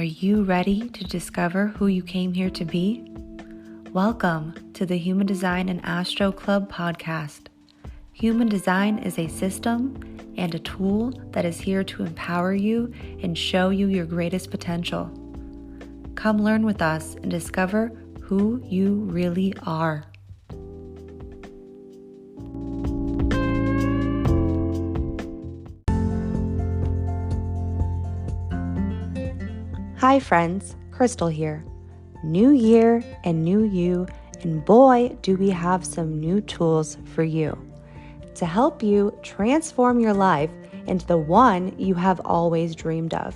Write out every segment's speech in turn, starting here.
you ready to discover who you came here to be? Welcome to the Human Design and Astro Club podcast. Human Design is a system and a tool that is here to empower you and show you your greatest potential. Come learn with us and discover who you really are. Hi friends, Crystal here. New year and new you, and boy, do we have some new tools for you to help you transform your life into the one you have always dreamed of.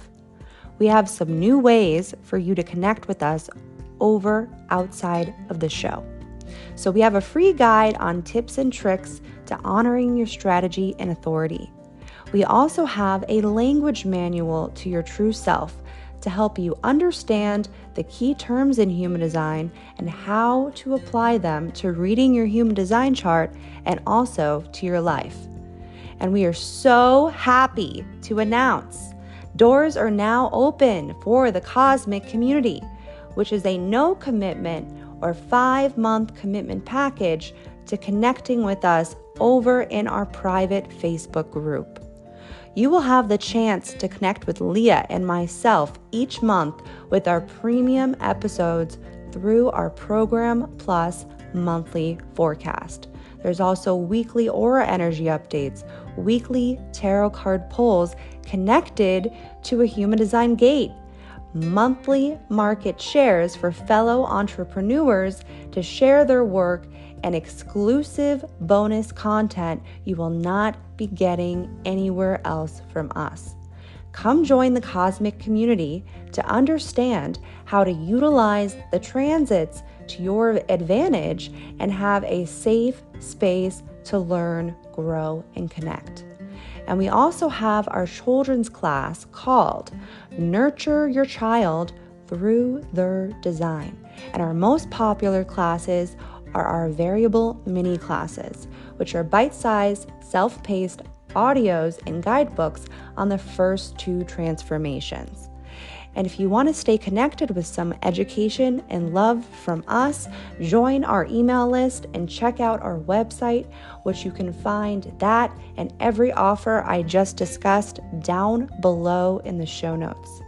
We have some new ways for you to connect with us outside of the show. So we have a free guide on tips and tricks to honoring your strategy and authority. We also have a language manual to your true self to help you understand the key terms in human design and how to apply them to reading your human design chart and also to your life. And we are so happy to announce doors are now open for the Cosmic Community, which is a no commitment or 5-month commitment package to connecting with us over in our private Facebook group. You will have the chance to connect with Leah and myself each month with our premium episodes through our Program Plus monthly forecast. There's also weekly aura energy updates, weekly tarot card pulls connected to a human design gate, monthly market shares for fellow entrepreneurs to share their work, and exclusive bonus content you will not be getting anywhere else from us. Come join the Cosmic Community to understand how to utilize the transits to your advantage and have a safe space to learn, grow, and connect. And we also have our children's class called Nurture Your Child Through Their Design. And our most popular classes are our variable mini classes, which are bite-sized, self-paced audios and guidebooks on the first 2 transformations. And if you want to stay connected with some education and love from us, join our email list and check out our website, which you can find that and every offer I just discussed down below in the show notes.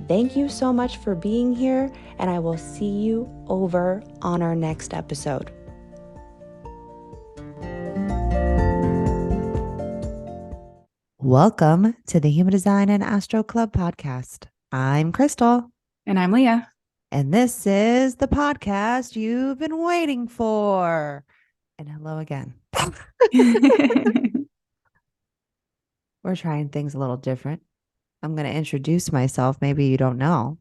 Thank you so much for being here, and I will see you over on our next episode. Welcome to the Human Design and Astro Club podcast. I'm Crystal. And I'm Leah. And this is the podcast you've been waiting for. And hello again. We're trying things a little different. I'm going to introduce myself. Maybe you don't know.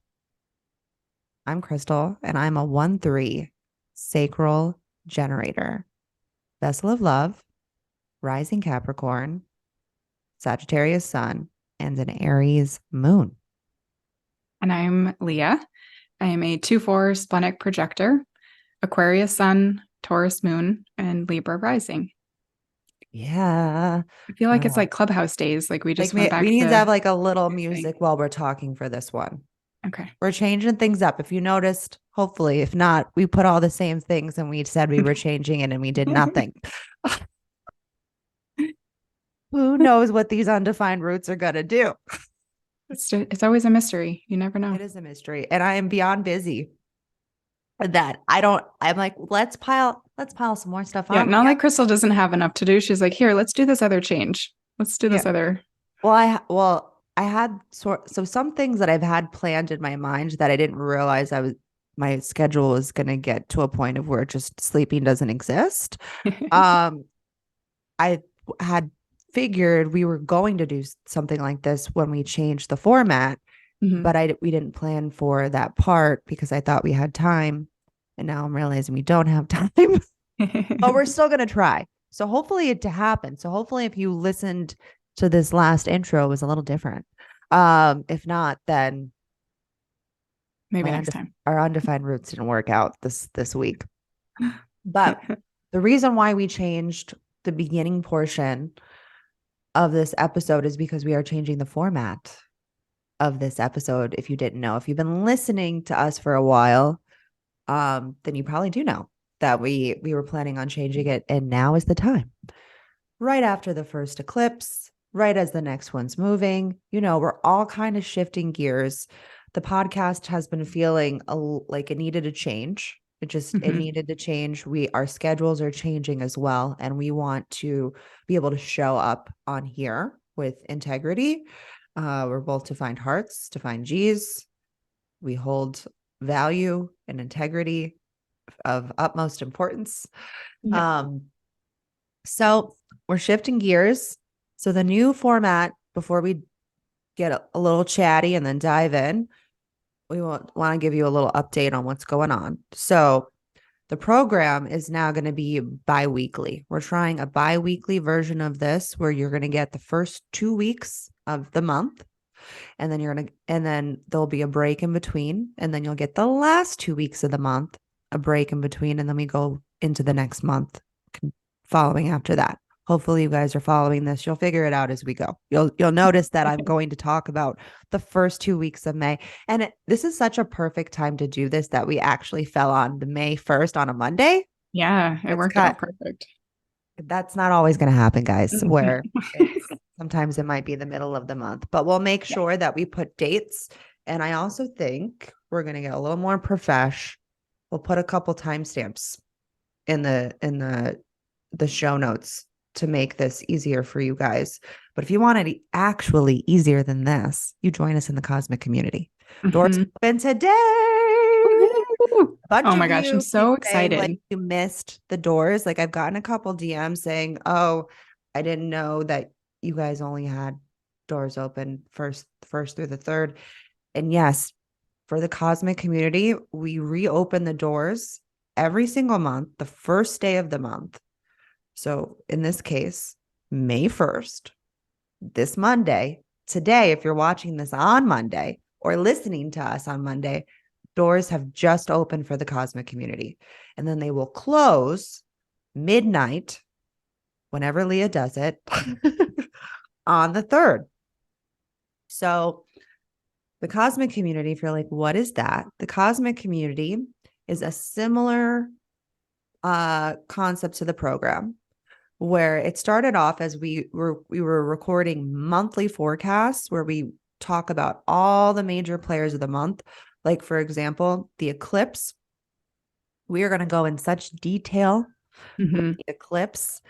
I'm Crystal, and I'm a 1-3 sacral generator, vessel of love, rising Capricorn, Sagittarius sun, and an Aries moon. And I'm Leah. I am a 2-4 splenic projector, Aquarius sun, Taurus moon, and Libra rising. Yeah. I feel like it's like Clubhouse days. Like we just went back. We need to have like a little music while we're talking for this one. Okay. We're changing things up. If you noticed, hopefully, if not, we put all the same things and we said we were changing it and we did nothing. Who knows what these undefined roots are going to do? It's always a mystery. You never know. It is a mystery. And I am beyond busy that I'm like, let's pile some more stuff on. Yeah, not like Crystal doesn't have enough to do. She's like, here, let's do this other change. Let's do this other. Well, I had so some things that I've had planned in my mind that I didn't realize my schedule was going to get to a point of where just sleeping doesn't exist. I had figured we were going to do something like this when we changed the format, but we didn't plan for that part because I thought we had time, and now I'm realizing we don't have time. But we're still going to try. So hopefully it to happen. So hopefully if you listened to this last intro, it was a little different. If not, then maybe next time. Our undefined roots didn't work out this week. But the reason why we changed the beginning portion of this episode is because we are changing the format. of this episode, if you didn't know. If you've been listening to us for a while, then you probably do know that we were planning on changing it, and now is the time. Right after the first eclipse, right as the next one's moving, we're all kind of shifting gears. The podcast has been feeling like it needed a change. It needed to change. Our schedules are changing as well, and we want to be able to show up on here with integrity. We're both to find hearts, to find G's. We hold value and integrity of utmost importance. Yeah. So we're shifting gears. So the new format, before we get a little chatty and then dive in, we want to give you a little update on what's going on. So the program is now going to be bi-weekly. We're trying a bi-weekly version of this where you're going to get the first 2 weeks of the month, and then there'll be a break in between, and then you'll get the last 2 weeks of the month, a break in between, and then we go into the next month following after that. Hopefully you guys are following this. You'll figure it out as we go. You'll notice that I'm going to talk about the first 2 weeks of May. And this is such a perfect time to do this that we actually fell on the May 1st on a Monday. Yeah, it worked out perfect. That's not always going to happen, guys, where sometimes it might be the middle of the month, but we'll make sure that we put dates. And I also think we're going to get a little more profesh. We'll put a couple timestamps in the show notes to make this easier for you guys. But if you want it actually easier than this, you join us in the cosmic community. Doors open today. Oh my gosh, I'm so excited. Like you missed the doors. Like I've gotten a couple DMs saying, "Oh, I didn't know that you guys only had doors open first through the third." And yes, for the cosmic community, we reopen the doors every single month, the first day of the month. So in this case, May 1st, this Monday, today, if you're watching this on Monday or listening to us on Monday, doors have just opened for the cosmic community. And then they will close midnight, whenever Leah does it, on the 3rd. So the cosmic community, if you're like, what is that? The cosmic community is a similar concept to the program, where it started off as we were recording monthly forecasts where we talk about all the major players of the month. Like, for example, the eclipse. We are going to go in such detail with the eclipse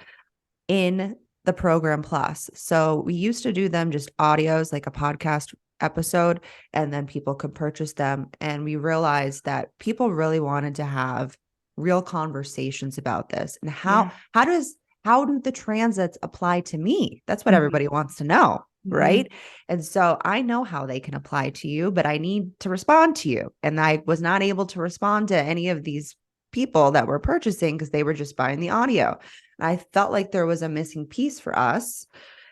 in the program plus. So we used to do them just audios, like a podcast episode, and then people could purchase them. And we realized that people really wanted to have real conversations about this. And how do the transits apply to me? That's what everybody wants to know. Right. And so I know how they can apply to you, but I need to respond to you. And I was not able to respond to any of these people that were purchasing because they were just buying the audio. And I felt like there was a missing piece for us.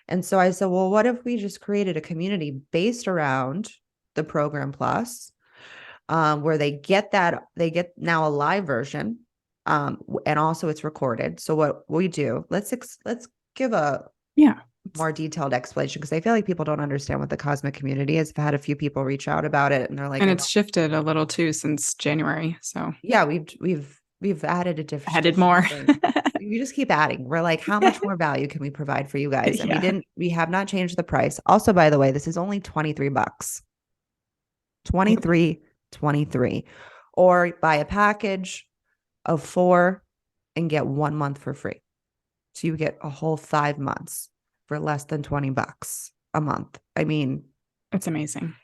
And so I said, well, what if we just created a community based around the program plus, where they get now a live version. And also it's recorded. So what we do, let's give a more detailed explanation, because I feel like people don't understand what the cosmic community is. I've had a few people reach out about it, and they're like, and it's shifted a little too since January. So yeah, we've added added more. We just keep adding. We're like, how much more value can we provide for you guys? And we have not changed the price. Also, by the way, this is only $23. 23, or buy a package of 4 and get 1 month for free. So you get a whole 5 months for less than $20 a month. I mean, it's amazing.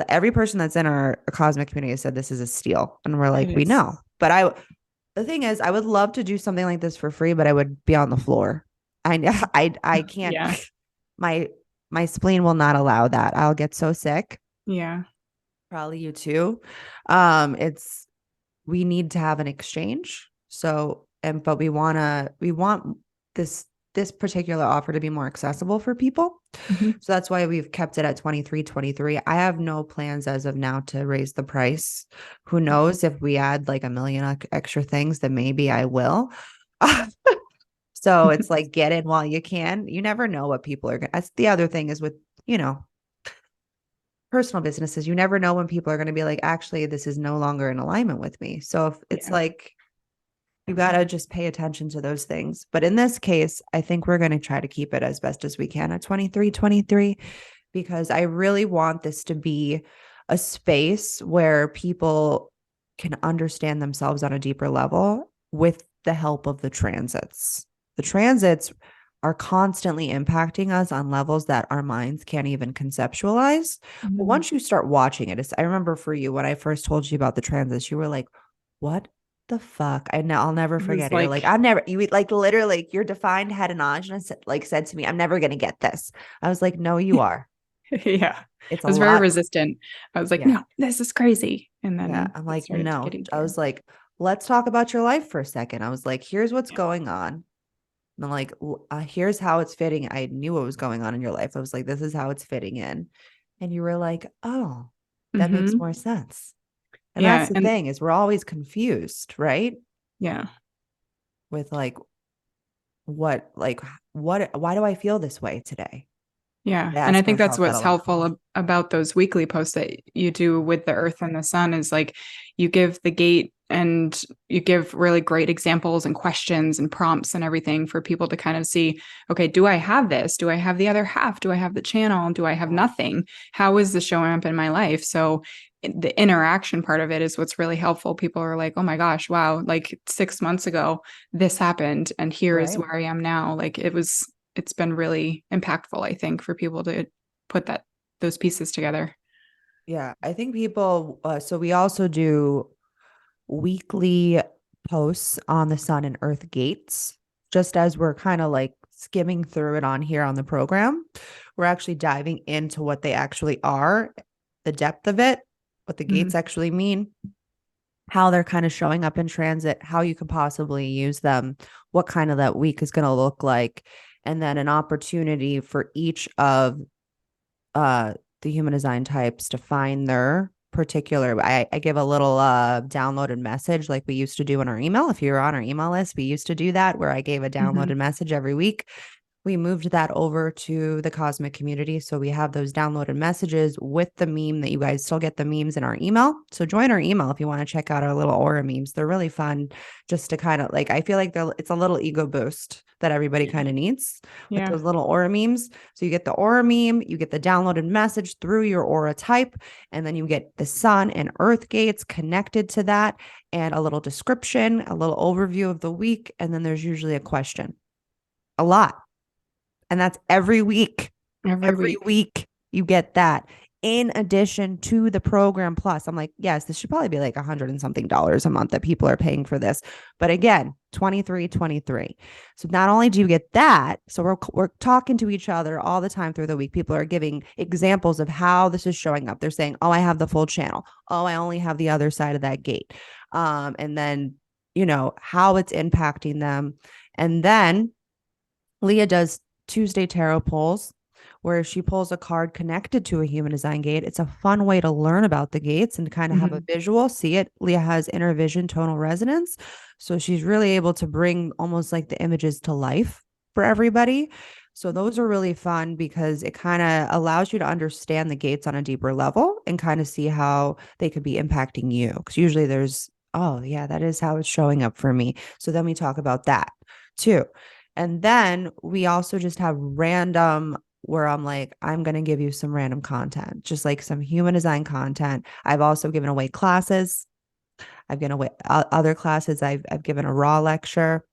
Every person that's in our cosmic community has said this is a steal. And we're like, we know. But the thing is, I would love to do something like this for free, but I would be on the floor. I can't. Yeah. My spleen will not allow that. I'll get so sick. Yeah. Probably you too. We need to have an exchange. So, but we want this particular offer to be more accessible for people. So that's why we've kept it at $23. I have no plans as of now to raise the price. Who knows, if we add like 1 million extra things, then maybe I will. So it's like, get in while you can. You never know what people are going to. That's the other thing is with, personal businesses, you never know when people are going to be like, actually, this is no longer in alignment with me. So if it's Yeah. like, you got to just pay attention to those things. But in this case, I think we're going to try to keep it as best as we can at 2323, because I really want this to be a space where people can understand themselves on a deeper level with the help of the transits. The transits are constantly impacting us on levels that our minds can't even conceptualize. But Mhm. once you start watching it, I remember for you, when I first told you about the transits, you were like, what the fuck? I'll never It was forget it. You're like, like, I'm never, you like literally, your defined head and ajna said to me, I'm never going to get this. I was like, no, you are. yeah, It's I a was very lot. resistant. I was like, Yeah. no, this is crazy. And Yeah. then I'm it like, started to no. get I easier. was like, let's talk about your life for a second. I was like, here's what's Yeah. going on. And I'm like, here's how it's fitting. I knew what was going on in your life. I was like, this is how it's fitting in. And you were like, oh, that makes Hmm. more sense. And that's Yeah. the And thing, is we're always confused, right? yeah. With why do I feel this way today? Yeah. I And I ask think that's myself that what's a lot. helpful about those weekly posts that you do with the earth and the sun is like you give the gate and you give really great examples and questions and prompts and everything for people to kind of see, okay, do I have this? Do I have the other half? Do I have the channel? Do I have Yeah. nothing? How is this showing up in my life? So the interaction part of it is what's really helpful. People are like, oh my gosh, wow, like 6 months ago, this happened. And here is Right. where I am now. Like it's been really impactful, I think, for people to put those pieces together. Yeah. I think people, so we also do weekly posts on the sun and earth gates, just as we're kind of like skimming through it on here on the program. We're actually diving into what they actually are, the depth of it, what the gates Mhm. actually mean, how they're kind of showing up in transit, how you could possibly use them, what kind of that week is going to look like, and then an opportunity for each of uh the human design types to find their particular. I give a little downloaded message like we used to do in our email. If you're on our email list, we used to do that where I gave a downloaded Mhm. message every week. We moved that over to the cosmic community. So we have those downloaded messages with the meme that you guys still get the memes in our email. So join our email if you want to check out our little aura memes. They're really fun just to kind of like, I feel like it's a little ego boost that everybody Yeah. kind of needs with Yeah. those little aura memes. So you get the aura meme, you get the downloaded message through your aura type, and then you get the sun and earth gates connected to that, and a little description, a little overview of the week. And then there's usually a question. A lot. And that's every week. Every Every week. week you get that in addition to the program plus. I'm like, yes, this should probably be like 100 and something dollars a month that people are paying for this. But again, 2323. So not only do you get that, so we're talking to each other all the time through the week. People are giving examples of how this is showing up. They're saying, oh, I have the full channel. Oh, I only have the other side of that gate. And then, how it's impacting them. And then Leah does Tuesday tarot pulls where she pulls a card connected to a human design gate. It's a fun way to learn about the gates and kind of have a Mhm. visual, see it. Leah has inner vision, tonal resonance. So she's really able to bring almost like the images to life for everybody. So those are really fun because it kind of allows you to understand the gates on a deeper level and kind of see how they could be impacting you. Because usually there's, oh, yeah, that is how it's showing up for me. So then we talk about that too. And then we also just have random where I'm like, I'm going to give you some random content, just like some human design content. I've also given away classes. I've given away other classes. I've given a raw lecture.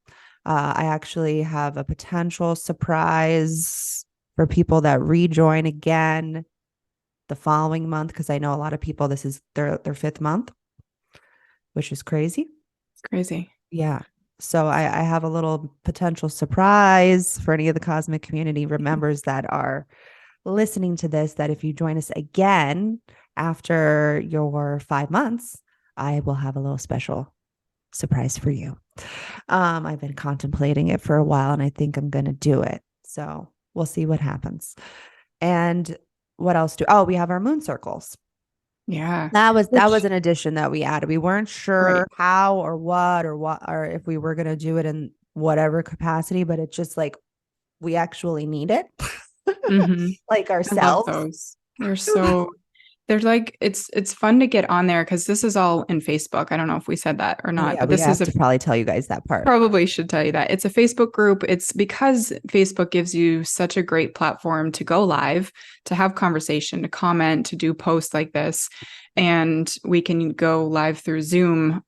I actually have a potential surprise for people that rejoin again the following month because I know a lot of people, this is their fifth month, which is crazy. It's crazy. Yeah. So I have a little potential surprise for any of the cosmic community remembers that are listening to this, that if you join us again after your 5 months, I will have a little special surprise for you. I've been contemplating it for a while and I think I'm going to do it. So we'll see what happens. And what else we have our moon circles. Yeah. That was Which, an addition that we added. We weren't right. sure how or if we were gonna do it in whatever capacity, but it's just like we actually need it. Hmm. Like I love ourselves. those. They're so There's like it's fun to get on there because this is all in Facebook. I don't know if we said that or Oh not, yeah, but we this is have a to probably tell you guys that part. probably should tell you that. It's a Facebook group. It's because Facebook gives you such a great platform to go live, to have conversation, to comment, to do posts like this. And we can go live through Zoom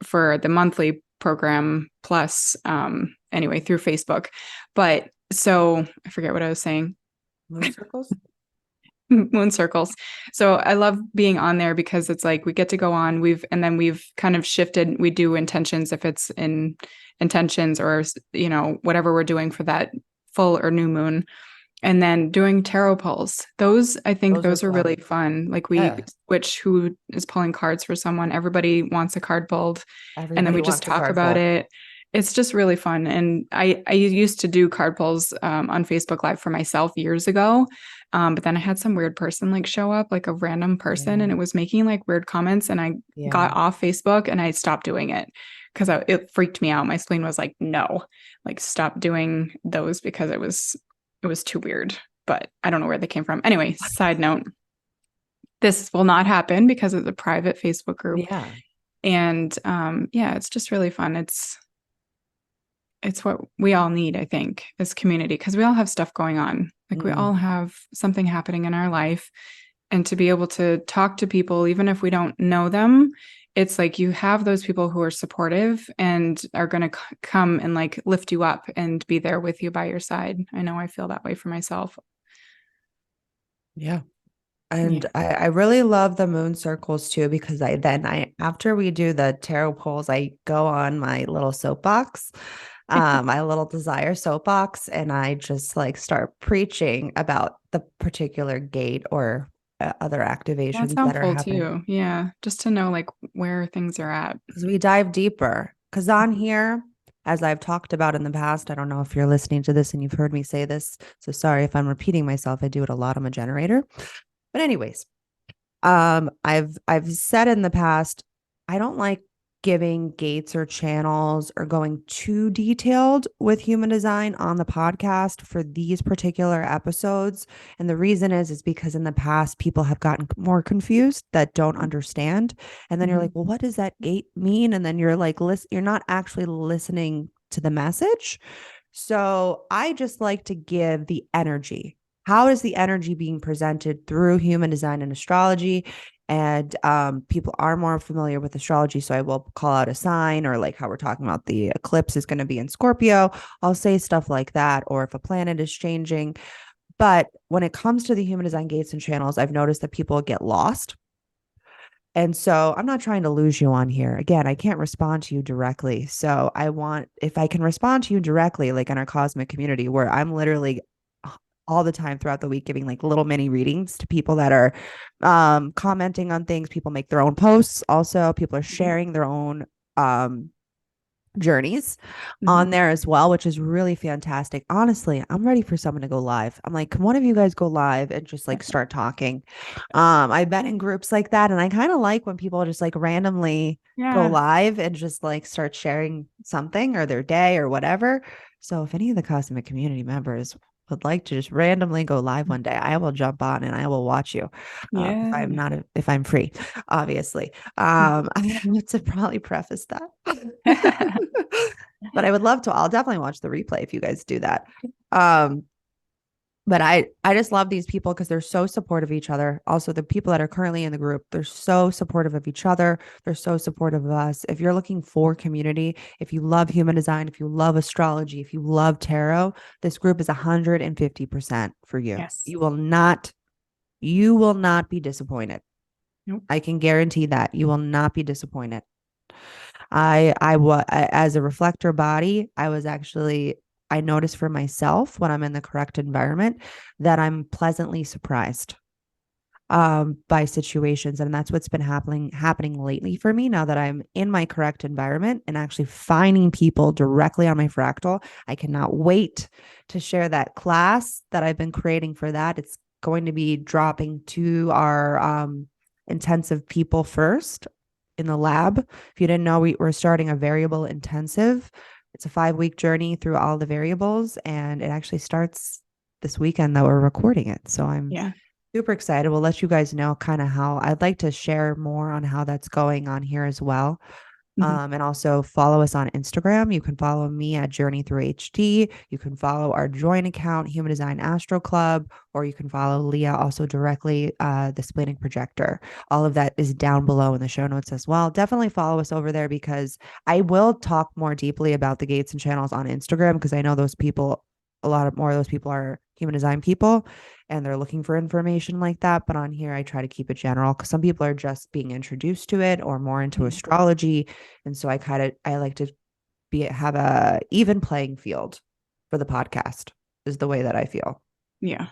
for the monthly program plus anyway through Facebook. But so I forget what I was saying. Moon circles? Moon circles. So I love being on there because it's like we get to go on. We've kind of shifted. We do intentions if it's in intentions or whatever we're doing for that full or new moon. And then doing tarot pulls. Those I think Those are those are really fun. fun. Like we Yeah. switch who is pulling cards for someone. Everybody wants a card pulled and then Everybody we just wants a talk card about pull. it. It's just really fun. And I used to do card pulls on Facebook Live for myself years ago. But then I had some weird person like show up, like a random person, Yeah. and it was making like weird comments. And I Yeah. got off Facebook and I stopped doing it because it freaked me out. My spleen was like, no, like stop doing those because it was too weird. But I don't know where they came from. Anyway, side note, this will not happen because it's a private Facebook group. Yeah. And yeah, it's just really fun. It's what we all need, I think, as community, because we all have stuff going on. Like we all Mm. have something happening in our life. And to be able to talk to people, even if we don't know them, it's like you have those people who are supportive and are going to come and like lift you up and be there with you by your side. I know I feel that way for myself. Yeah. Yeah. And I really love the moon circles too, because after we do the tarot pulls, I go on my little soapbox, my little desire soapbox, and I just like start preaching about the particular gate or other That's activations that are helpful happening. too. Yeah. Just to know like where things are at. Because we dive deeper. Because on here, as I've talked about in the past, I don't know if you're listening to this and you've heard me say this. So sorry if I'm repeating myself. I do it a lot. I'm a generator. But anyways, I've said in the past, I don't like giving gates or channels or going too detailed with human design on the podcast for these particular episodes. And the reason is because in the past people have gotten more confused that don't understand. And then you're like, Mhm. well, what does that gate mean? And then you're like, listen, you're not actually listening to the message. So I just like to give the energy. How is the energy being presented through human design and astrology? And people are more familiar with astrology. So I will call out a sign, or like how we're talking about the eclipse is going to be in Scorpio. I'll say stuff like that, or if a planet is changing. But when it comes to the human design gates and channels, I've noticed that people get lost. And so I'm not trying to lose you on here. Again, I can't respond to you directly. So if I can respond to you directly, like in our cosmic community, where I'm literally all the time throughout the week giving like little mini readings to people that are commenting on things. People make their own posts. Also, people are Mhm. sharing their own um, journeys on Mhm. there as well, which is really fantastic. Honestly, I'm ready for someone to go live. I'm like, can one of you guys go live and just like start talking? I've been in groups like that, and I kind of like when people just like randomly go Yeah. live and just like start sharing something or their day or whatever. So if any of the cosmic community members would like to just randomly go live one day, I will jump on and I will watch you. If Yeah. I'm not, if I'm free, obviously. I have to probably preface that. But I would love to. I'll definitely watch the replay if you guys do that. Um, but I just love these people because they're so supportive of each other. Also, the people that are currently in the group, they're so supportive of each other. They're so supportive of us. If you're looking for community, if you love human design, if you love astrology, if you love tarot, this group is 150% for you. Yes. You will not be disappointed. Nope. I can guarantee that you will not be disappointed. I as a reflector body, I noticed for myself when I'm in the correct environment that I'm pleasantly surprised by situations, and that's what's been happening lately for me now that I'm in my correct environment and actually finding people directly on my fractal. I cannot wait to share that class that I've been creating for that. It's going to be dropping to our intensive people first in the lab. If you didn't know, we're starting a variable intensive. It's a 5-week journey through all the variables, and it actually starts this weekend that we're recording it. So I'm Yeah. Super excited. We'll let you guys know kind of how I'd like to share more on how that's going on here as well. Mhm. And also follow us on Instagram. You can follow me at Journey Through HD. You can follow our joint account, Human Design Astro Club, or you can follow Leah also directly, the Splitting Projector. All of that is down below in the show notes as well. Definitely follow us over there because I will talk more deeply about the gates and channels on Instagram because I know those people, a lot of more of those people are human design people and they're looking for information like that. But on here, I try to keep it general because some people are just being introduced to it or more into Mhm. astrology. And so I like to have a even playing field for the podcast is the way that I feel. Yeah.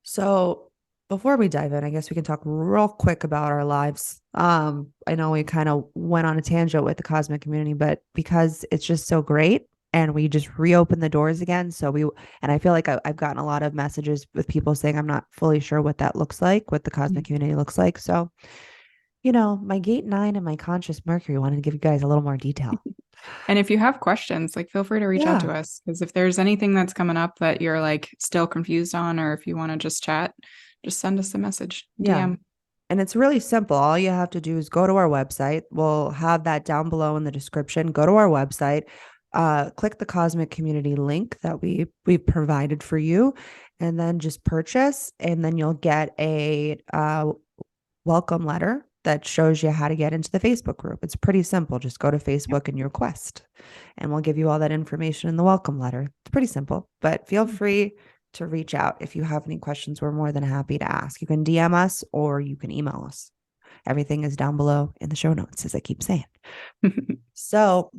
So before we dive in, I guess we can talk real quick about our lives. I know we kind of went on a tangent with the cosmic community, but because it's just so great and we just reopened the doors again. And I feel like I've gotten a lot of messages with people saying I'm not fully sure what that looks like, what the cosmic Mhm. community looks like. So, my gate 9 and my conscious Mercury wanted to give you guys a little more detail. And if you have questions, like feel free to reach out Yeah. to us because if there's anything that's coming up that you're like still confused on, or if you want to just chat, just send us a message, Yeah. DM. And it's really simple. All you have to do is go to our website. We'll have that down below in the description. Go to our website, click the Cosmic Community link that we provided for you, and then just purchase. And then you'll get a welcome letter that shows you how to get into the Facebook group. It's pretty simple. Just go to Yep. Facebook and you request, and we'll give you all that information in the welcome letter. It's pretty simple, but feel free to reach out if you have any questions. We're more than happy to ask. You can DM us or you can email us. Everything is down below in the show notes, as I keep saying. So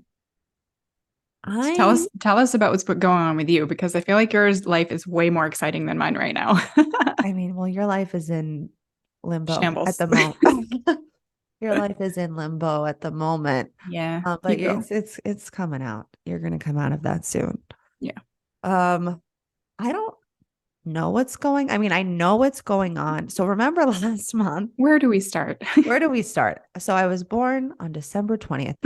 So tell I us tell us about what's going on with you because I feel like your life is way more exciting than mine right now. I mean, well, your life is in limbo at Shambles. the moment. Your life is in limbo at the moment. Yeah, But you go. it's coming out. You're gonna come out of that soon. Yeah. Um, I don't know what's going. I mean, I know what's going on. So remember last month, Where do we start? where do we start? So I was born on December 20th.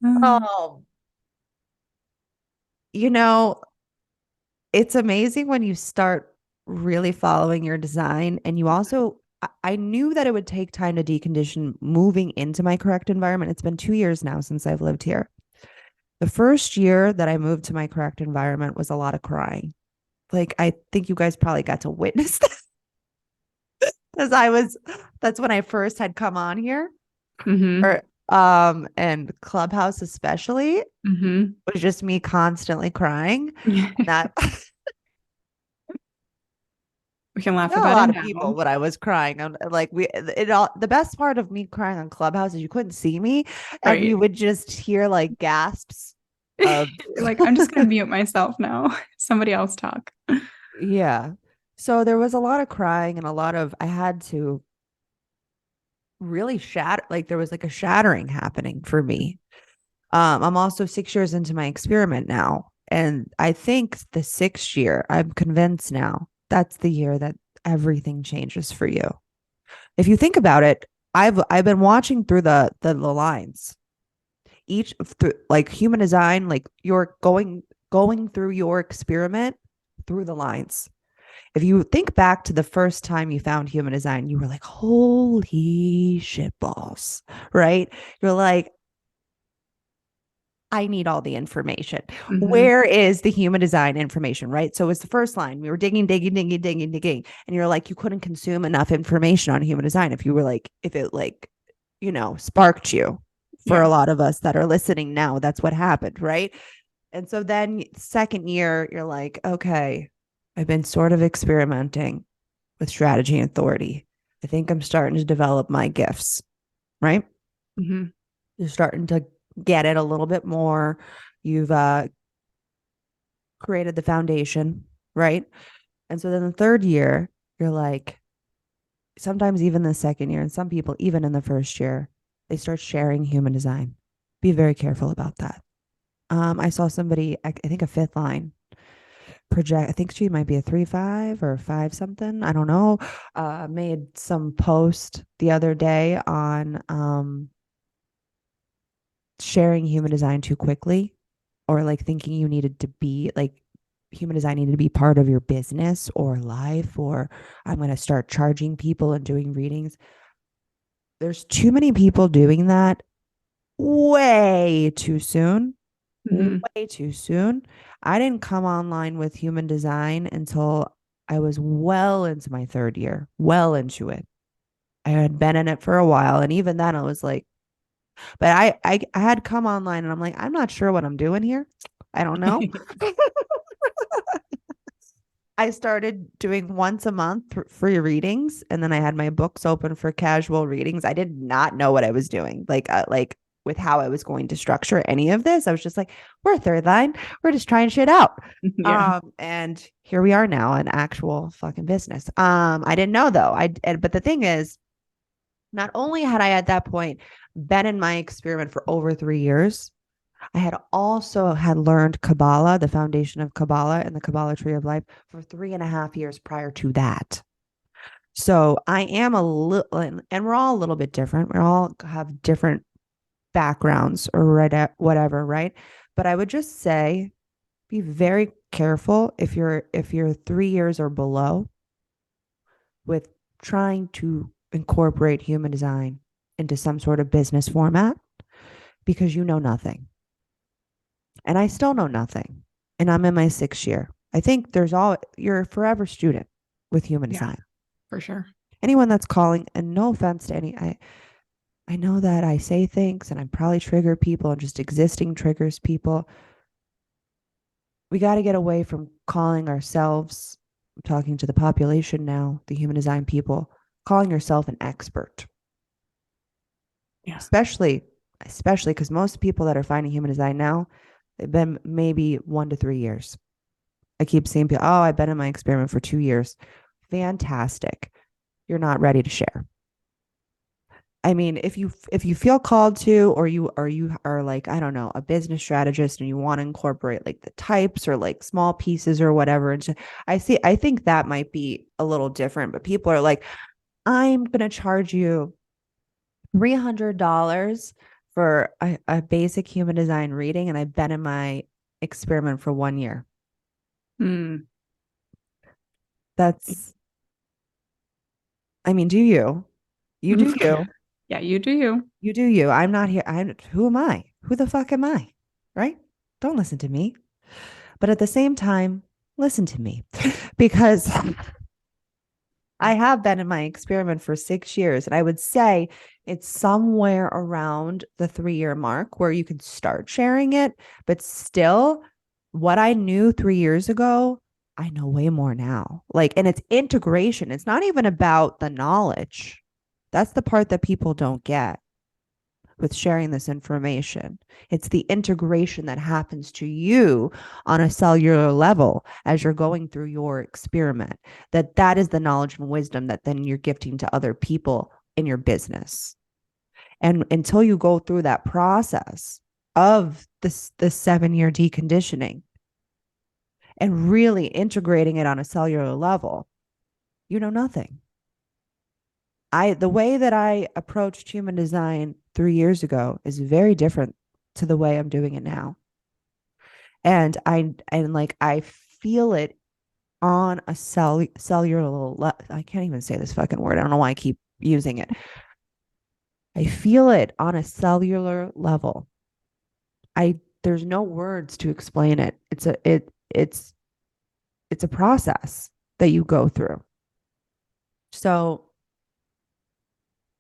No. Oh, you know, it's amazing when you start really following your design. And you also, I knew that it would take time to decondition moving into my correct environment. It's been 2 years now since I've lived here. The first year that I moved to my correct environment was a lot of crying. Like, I think you guys probably got to witness that because that's when I first had come on here Hmm. or, and Clubhouse especially Hmm. was just me constantly crying. And that We can laugh tell a about it lot of people now. what I was crying. Like it all. The best part of me crying on Clubhouse is you couldn't see me, and you Right. would just hear like gasps of You're like, I'm just gonna mute myself now. Somebody else talk. yeah. So there was a lot of crying and a lot of I had to really shatter. Like there was like a shattering happening for me. I'm also 6 years into my experiment now, and I think the 6th year, I'm convinced now that's the year that everything changes for you. If you think about it, I've been watching through the lines. Each through like human design, like you're going through your experiment through the lines. If you think back to the first time you found human design, you were like, holy shit balls, right? You're like, I need all the information. Hmm. Where is the human design information, right? So it's the first line. We were digging, digging, digging, digging, digging. And you're like, you couldn't consume enough information on human design if you were like, if it like, sparked you. For a Yeah. lot of us that are listening now, that's what happened, right? And so then second year, you're like, okay, I've been sort of experimenting with strategy and authority. I think I'm starting to develop my gifts, right? Hmm. You're starting to get it a little bit more. You've created the foundation, right? And so then the third year, you're like, sometimes even the second year, and some people, even in the first year, they start sharing human design. Be very careful about that. I saw somebody, I think a fifth line project, I think she might be a 3-5 or 5 something. I don't know. Made some post the other day on sharing human design too quickly or like thinking you needed to be like human design needed to be part of your business or life, or I'm going to start charging people and doing readings. There's too many people doing that way too soon. Mm-hmm. Way too soon. I didn't come online with human design until I was well into my third year, well into it. I had been in it for a while. And even then I was like, but I had come online and I'm like, I'm not sure what I'm doing here. I don't know. I started doing once a month free readings, and then I had my books open for casual readings. I did not know what I was doing, like with how I was going to structure any of this. I was just like, we're third line, we're just trying shit out. Yeah. And here we are now, an actual fucking business. I didn't know though. But the thing is, not only had I at that point been in my experiment for over 3 years, I had also had learned Kabbalah, the foundation of Kabbalah and the Kabbalah tree of life for 3.5 years prior to that. So I am a little, and we're all a little bit different. We all have different backgrounds or whatever, right? But I would just say be very careful if you're 3 years or below with trying to incorporate human design into some sort of business format because you know nothing. And I still know nothing. And I'm in my 6th year. I think you're a forever student with human Yeah, design. for sure. Anyone that's calling, and no offense to I know that I say things and I probably trigger people and just existing triggers people. We got to get away from calling ourselves, I'm talking to the population now, the human design people, calling yourself an expert. Yeah. Especially because most people that are finding human design now, they've been maybe 1 to 3 years. I keep seeing people, oh, I've been in my experiment for 2 years. Fantastic. You're not ready to share. I mean, if you feel called to, or you are like, I don't know, a business strategist and you want to incorporate like the types or like small pieces or whatever. And I think that might be a little different, but people are like, I'm gonna charge you $300 for a basic human design reading, and I've been in my experiment for 1 year. Mm. That's, I mean, do you? You do you. Yeah, you do you. You do you. I'm not here. Who am I? Who the fuck am I? Right? Don't listen to me. But at the same time, listen to me because I have been in my experiment for 6 years. And I would say it's somewhere around the 3 year mark where you can start sharing it. But still, what I knew 3 years ago, I know way more now. Like, and it's integration. It's not even about the knowledge. That's the part that people don't get with sharing this information. It's the integration that happens to you on a cellular level as you're going through your experiment. That is the knowledge and wisdom that then you're gifting to other people in your business. And until you go through that process of this 7 year deconditioning and really integrating it on a cellular level, you know nothing. The way that I approached human design 3 years ago is very different to the way I'm doing it now. And I feel it on a cellular I can't even say this fucking word. I don't know why I keep using it. I feel it on a cellular level. There's no words to explain it. It's a process that you go through. So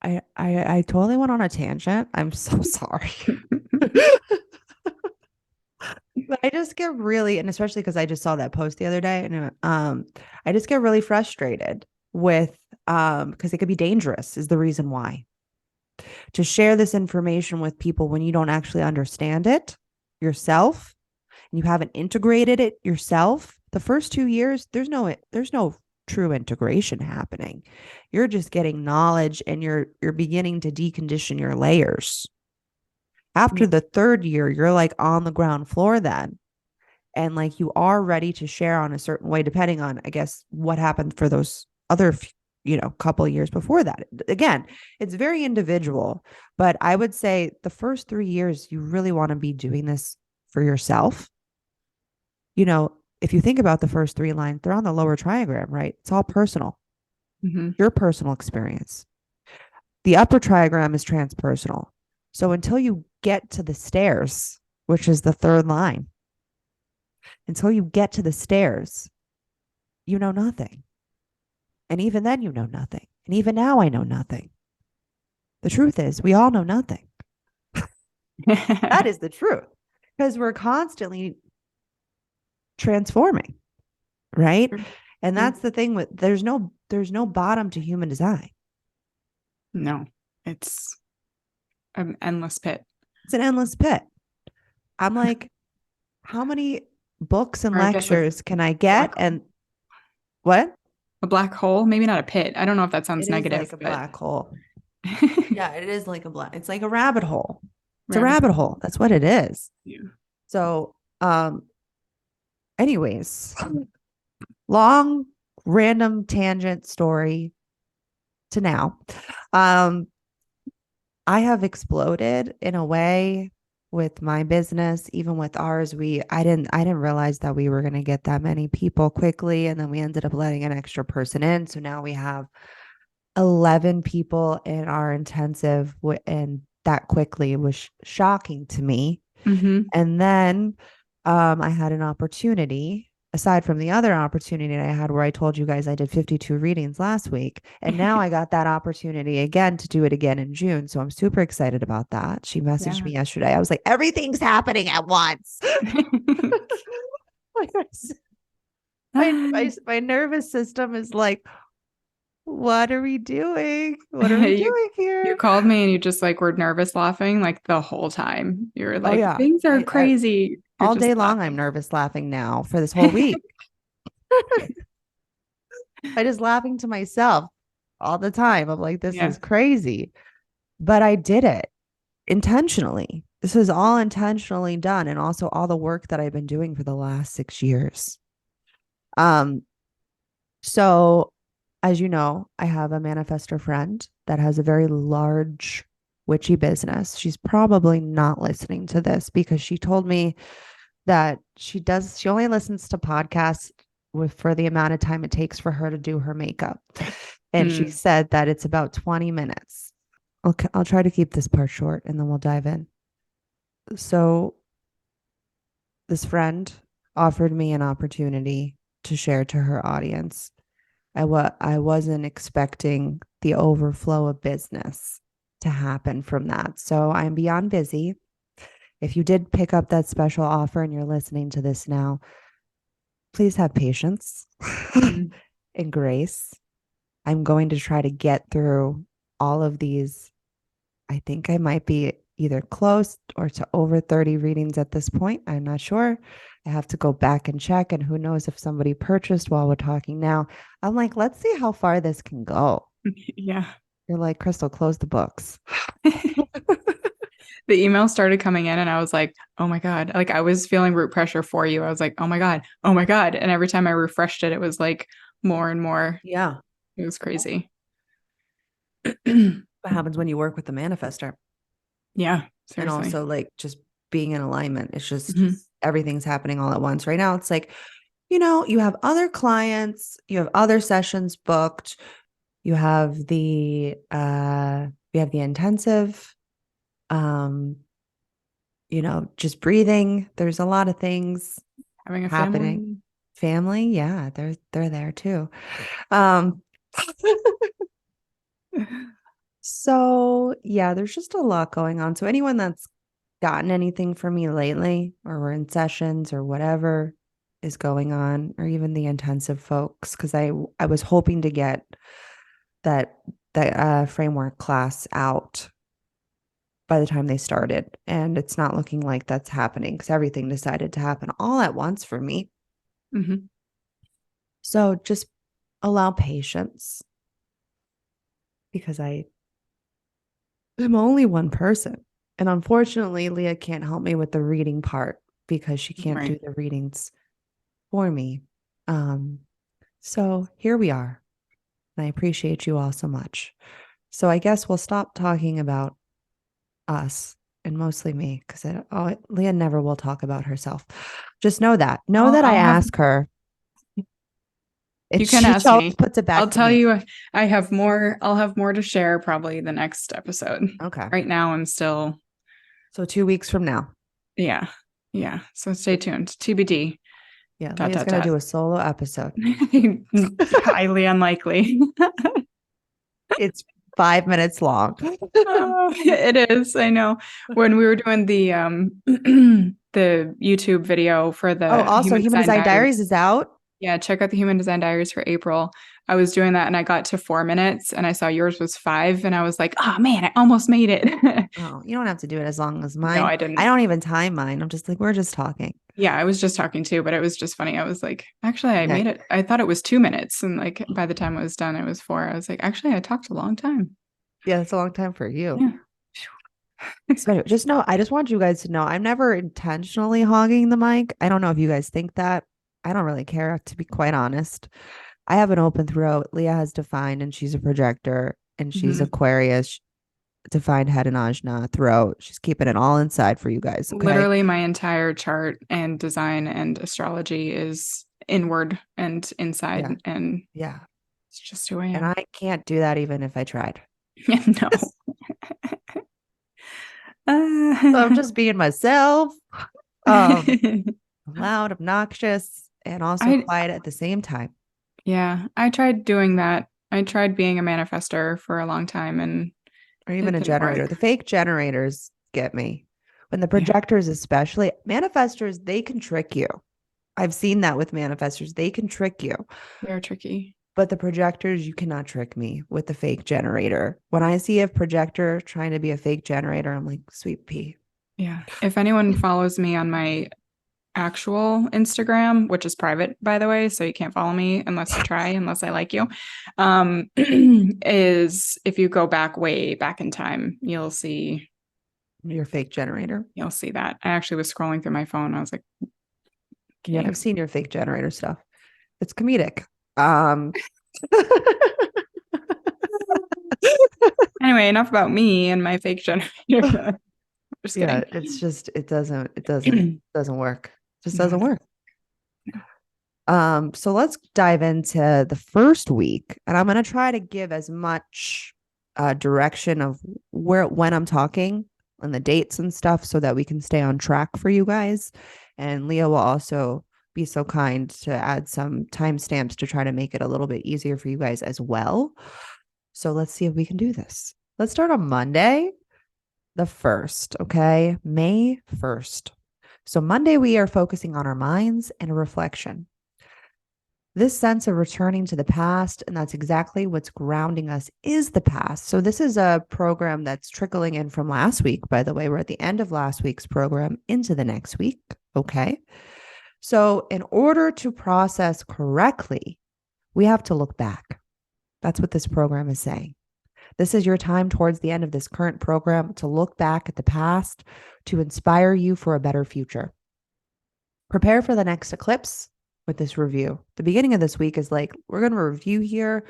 I totally went on a tangent. I'm so sorry. But I just get really, and especially because I just saw that post the other day, and I just get really frustrated with because it could be dangerous is the reason why to share this information with people when you don't actually understand it yourself and you haven't integrated it yourself. The first 2 years, there's no true integration happening. You're just getting knowledge and you're beginning to decondition your layers. After Yeah. the third year, you're like on the ground floor then. And like you are ready to share on a certain way, depending on, I guess, what happened for those other, couple of years before that. Again, it's very individual, but I would say the first 3 years, you really want to be doing this for yourself. if you think about the first 3 lines, they're on the lower triagram, right? It's all personal, your personal experience. The upper triagram is transpersonal. So until you get to the stairs, which is the 3rd line, until you get to the stairs, you know nothing. And even then, you know nothing. And even now, I know nothing. The truth is, we all know nothing. That is the truth, because we're constantly transforming, right? And that's the thing with there's no bottom to human design. No, it's an endless pit. It's an endless pit. I'm like, how many books and lectures can I get? And what? A black hole? Maybe not a pit. I don't know if that sounds It negative. Is like a black hole. Yeah, it is like it's like a rabbit hole. It's a rabbit hole. That's what it is. Yeah. So, anyways, long random tangent story to now. I have exploded in a way with my business, even with ours. I didn't realize that we were going to get that many people quickly, and then we ended up letting an extra person in. So now we have 11 people in our intensive, and that quickly was shocking to me. And then I had an opportunity, aside from the other opportunity I had where I told you guys I did 52 readings last week. And now I got that opportunity again to do it again in June. So I'm super excited about that. She messaged me yesterday. I was like, everything's happening at once. My nervous system is like, what are we doing? What are we doing here? You called me and you just like were nervous laughing like the whole time. You were like, things are crazy. All day long, I'm nervous laughing now for this whole week. I just laughing to myself all the time. I'm like, this is crazy. But I did it intentionally. This is all intentionally done. And also all the work that I've been doing for the last 6 years. So as you know, I have a manifestor friend that has a very large witchy business. She's probably not listening to this because she told me that she only listens to podcasts for the amount of time it takes for her to do her makeup. And she said that it's about 20 minutes. Okay, I'll try to keep this part short and then we'll dive in. So this friend offered me an opportunity to share to her audience. I wasn't expecting the overflow of business to happen from that. So I'm beyond busy. If you did pick up that special offer and you're listening to this now, please have patience and grace. I'm going to try to get through all of these. I think I might be either close or to over 30 readings at this point. I'm not sure. I have to go back and check, and who knows if somebody purchased while we're talking now. I'm like, let's see how far this can go. Yeah. You're like, Crystal, close the books. The email started coming in and I was like, oh my God. Like I was feeling root pressure for you. I was like, oh my God. Oh my God. And every time I refreshed it, it was like more and more. Yeah. It was crazy. What happens when you work with the manifestor? Yeah. Seriously. And also like just being in alignment. It's just everything's happening all at once. Right now, it's like, you have other clients, you have other sessions booked, you have the intensive, just breathing. There's a lot of things having a happening. Family, yeah, they're there too. So yeah, there's just a lot going on. So anyone that's gotten anything from me lately, or we're in sessions or whatever is going on, or even the intensive folks, because I was hoping to get that framework class out by the time they started, and it's not looking like that's happening because everything decided to happen all at once for me. So just allow patience, because I'm only one person. And unfortunately, Leah can't help me with the reading part because she can't do the readings for me. So here we are. And I appreciate you all so much. So I guess we'll stop talking about us, and mostly me, because Leah never will talk about herself. Just know that. Know that I ask her. You can ask me. Puts it back I'll to tell me. you, I have more. I'll have more to share probably the next episode. Okay. Right now, I'm still. So 2 weeks from now. Yeah. So stay tuned. TBD. Yeah. Leah's going to do a solo episode. Highly unlikely. It's 5 minutes long. It is. I know. When we were doing the the YouTube video for the also Human Design Diaries is out. Yeah, check out the Human Design Diaries for April. I was doing that and I got to 4 minutes and I saw yours was 5 and I was like, oh man, I almost made it. Oh, you don't have to do it as long as mine. No, I didn't. I don't even time mine. I'm just like, we're just talking. Yeah, I was just talking too, but it was just funny. I was like, actually, I made it. I thought it was 2 minutes. And like by the time it was done, it was 4. I was like, actually, I talked a long time. Yeah, it's a long time for you. Yeah. So anyway, just know, I just want you guys to know I'm never intentionally hogging the mic. I don't know if you guys think that. I don't really care, to be quite honest. I have an open throat. Leah has defined, and she's a projector, and she's Aquarius, defined head and ajna throat. She's keeping it all inside for you guys. Okay? Literally, my entire chart and design and astrology is inward and inside, and it's just who I am. And I can't do that even if I tried. No. So I'm just being myself. Loud, obnoxious, and also quiet at the same time. Yeah, I tried doing that. I tried being a manifester for a long time, or even a generator. The fake generators get me. When the projectors, especially manifestors, they can trick you. I've seen that with manifestors. They can trick you. They're tricky. But the projectors, you cannot trick me with the fake generator. When I see a projector trying to be a fake generator, I'm like, sweet pea. Yeah. If anyone follows me on my actual Instagram, which is private, by the way, so you can't follow me unless you try, unless I like you, is if you go way back in time, you'll see your fake generator. You'll see that. I actually was scrolling through my phone. I was like, okay. Yeah, I've seen your fake generator stuff. It's comedic. Anyway, enough about me and my fake generator. Just kidding. It's just it doesn't work. It just doesn't work. So let's dive into the first week, and I'm going to try to give as much direction of when I'm talking and the dates and stuff so that we can stay on track for you guys. And Leah will also be so kind to add some timestamps to try to make it a little bit easier for you guys as well. So let's see if we can do this. Let's start on Monday, the 1st, okay? May 1st. So Monday, we are focusing on our minds and a reflection. This sense of returning to the past, and that's exactly what's grounding us, is the past. So this is a program that's trickling in from last week, by the way. We're at the end of last week's program into the next week, okay? So in order to process correctly, we have to look back. That's what this program is saying. This is your time towards the end of this current program to look back at the past to inspire you for a better future. Prepare for the next eclipse with this review. The beginning of this week is like, we're going to review here.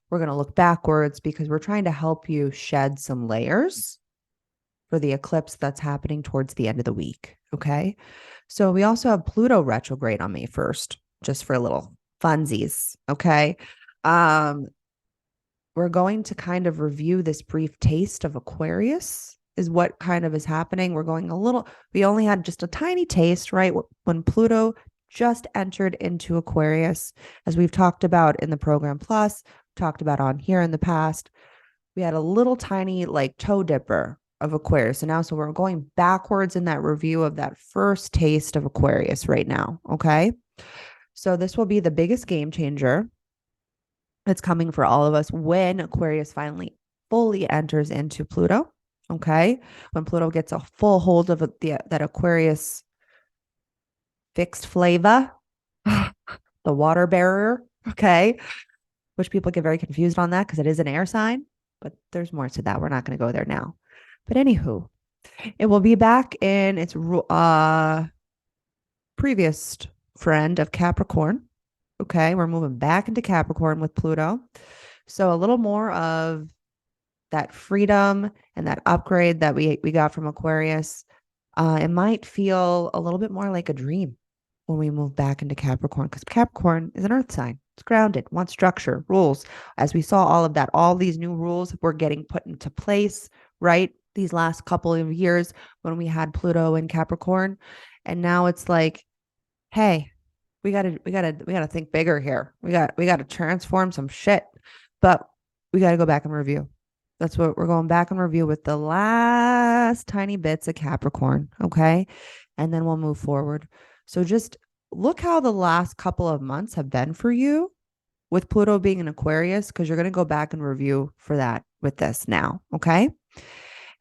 We're going to look backwards because we're trying to help you shed some layers for the eclipse that's happening towards the end of the week. Okay. So we also have Pluto retrograde on May 1st, just for a little funsies. Okay. We're going to kind of review this brief taste of Aquarius is what kind of is happening. We only had just a tiny taste, right? When Pluto just entered into Aquarius, as we've talked about in the program plus, talked about on here in the past, we had a little tiny like toe dipper of Aquarius. And now, so we're going backwards in that review of that first taste of Aquarius right now. Okay. So this will be the biggest game changer that's coming for all of us when Aquarius finally fully enters into Pluto. Okay. When Pluto gets a full hold of that Aquarius fixed flavor, the water bearer. Okay. Which people get very confused on that because it is an air sign, but there's more to that. We're not going to go there now. But anywho, it will be back in its previous friend of Capricorn. Okay, we're moving back into Capricorn with Pluto. So a little more of that freedom and that upgrade that we got from Aquarius. It might feel a little bit more like a dream. when we move back into Capricorn, because Capricorn is an earth sign. It's grounded, wants structure, rules. As we saw all of that, all these new rules were getting put into place, right? These last couple of years when we had Pluto in Capricorn. And now it's like, hey, we gotta think bigger here. We gotta transform some shit. But we gotta go back and review. That's what we're going back and review with the last tiny bits of Capricorn. Okay. And then we'll move forward. So just look how the last couple of months have been for you with Pluto being in Aquarius, because you're going to go back and review for that with this now. Okay.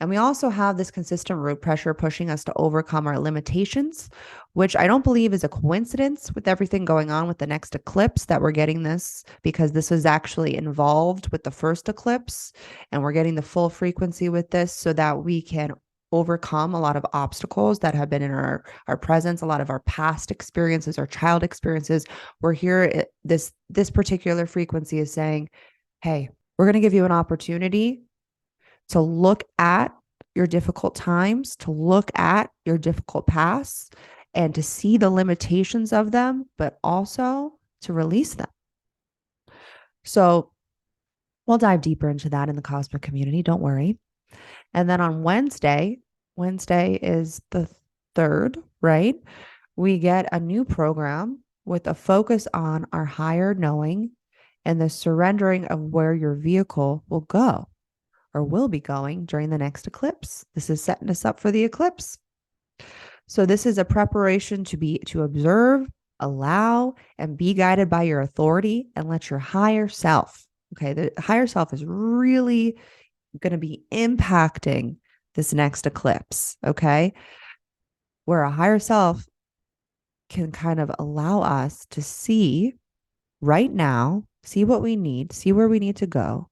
And we also have this consistent root pressure pushing us to overcome our limitations, which I don't believe is a coincidence with everything going on with the next eclipse that we're getting this, because this was actually involved with the first eclipse. And we're getting the full frequency with this so that we can overcome a lot of obstacles that have been in our presence, a lot of our past experiences, our child experiences. We're here, this particular frequency is saying, hey, we're going to give you an opportunity to look at your difficult times, to look at your difficult pasts, and to see the limitations of them, but also to release them. So we'll dive deeper into that in the cosmic community. Don't worry. And then on Wednesday is the 3rd, right? We get a new program with a focus on our higher knowing and the surrendering of where your vehicle will go or will be going during the next eclipse. This is setting us up for the eclipse. So this is a preparation to observe, allow, and be guided by your authority and let your higher self. Okay, the higher self is really going to be impacting this next eclipse. Okay, where a higher self can kind of allow us to see right now, see what we need, see where we need to go,